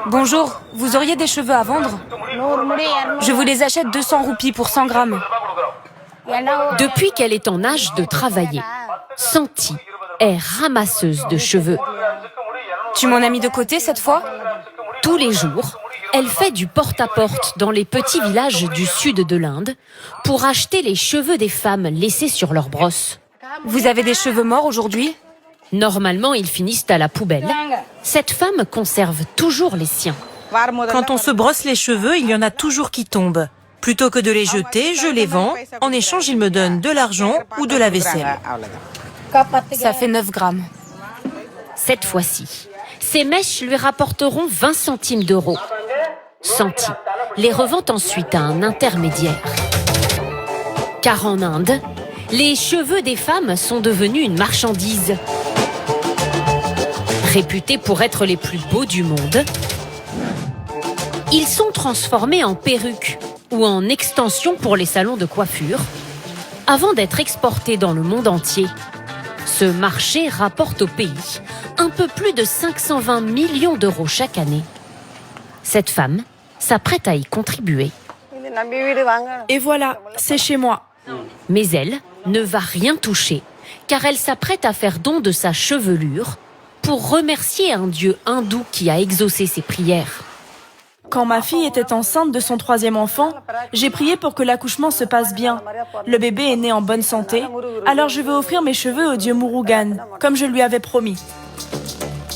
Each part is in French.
Bonjour, vous auriez des cheveux à vendre? Je vous les achète 200 roupies pour 100 grammes. Depuis qu'elle est en âge de travailler, Santi est ramasseuse de cheveux. Tu m'en as mis de côté cette fois? Tous les jours, elle fait du porte-à-porte dans les petits villages du sud de l'Inde pour acheter les cheveux des femmes laissés sur leur brosse. Vous avez des cheveux morts aujourd'hui? Normalement, ils finissent à la poubelle. Cette femme conserve toujours les siens. Quand on se brosse les cheveux, il y en a toujours qui tombent. Plutôt que de les jeter, je les vends. En échange, ils me donnent de l'argent ou de la vaisselle. Ça fait 9 grammes. Cette fois-ci, ces mèches lui rapporteront 20 centimes d'euros. Santi les revend ensuite à un intermédiaire. Car en Inde, les cheveux des femmes sont devenus une marchandise. Réputés pour être les plus beaux du monde, ils sont transformés en perruques ou en extensions pour les salons de coiffure, avant d'être exportés dans le monde entier. Ce marché rapporte au pays un peu plus de 520 millions d'euros chaque année. Cette femme s'apprête à y contribuer. Et voilà, c'est chez moi. Mais elle ne va rien toucher, car elle s'apprête à faire don de sa chevelure pour remercier un dieu hindou qui a exaucé ses prières. Quand ma fille était enceinte de son 3e enfant, j'ai prié pour que l'accouchement se passe bien. Le bébé est né en bonne santé, alors je vais offrir mes cheveux au dieu Murugan, comme je lui avais promis.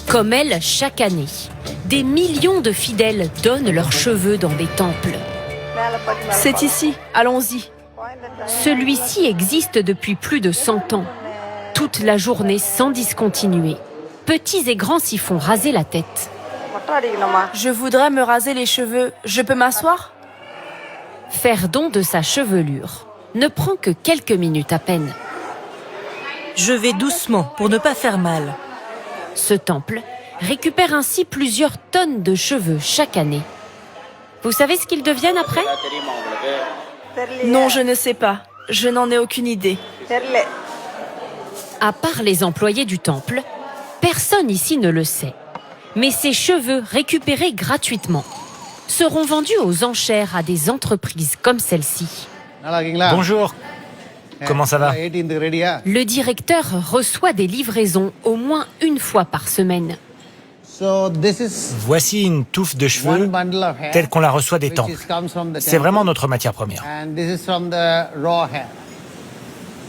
Comme elle, chaque année, des millions de fidèles donnent leurs cheveux dans des temples. C'est ici, allons-y. Celui-ci existe depuis plus de 100 ans. Toute la journée sans discontinuer. Petits et grands s'y font raser la tête. Je voudrais me raser les cheveux. Je peux m'asseoir? Faire don de sa chevelure ne prend que quelques minutes à peine. Je vais doucement pour ne pas faire mal. Ce temple récupère ainsi plusieurs tonnes de cheveux chaque année. Vous savez ce qu'ils deviennent après? Non, je ne sais pas. Je n'en ai aucune idée. À part les employés du temple, personne ici ne le sait. Mais ces cheveux récupérés gratuitement seront vendus aux enchères à des entreprises comme celle-ci. Bonjour, comment ça va? Le directeur reçoit des livraisons au moins une fois par semaine. Voici une touffe de cheveux telle qu'on la reçoit des temples. C'est vraiment notre matière première.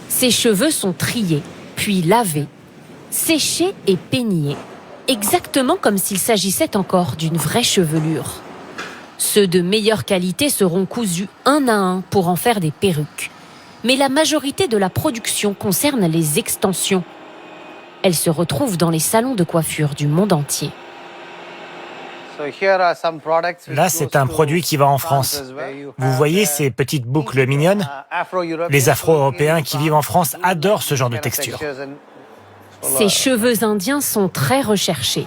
Ces cheveux sont triés, puis lavés, séchés et peignés, exactement comme s'il s'agissait encore d'une vraie chevelure. Ceux de meilleure qualité seront cousus un à un pour en faire des perruques. Mais la majorité de la production concerne les extensions. Elles se retrouvent dans les salons de coiffure du monde entier. Là, c'est un produit qui va en France. Vous voyez ces petites boucles mignonnes? Les Afro-Européens qui vivent en France adorent ce genre de texture. Ces cheveux indiens sont très recherchés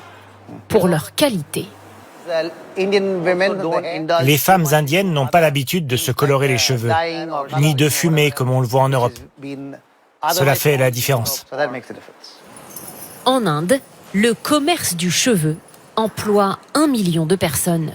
pour leur qualité. Les femmes indiennes n'ont pas l'habitude de se colorer les cheveux, ni de fumer comme on le voit en Europe. Cela fait la différence. En Inde, le commerce du cheveu emploie 1 million de personnes.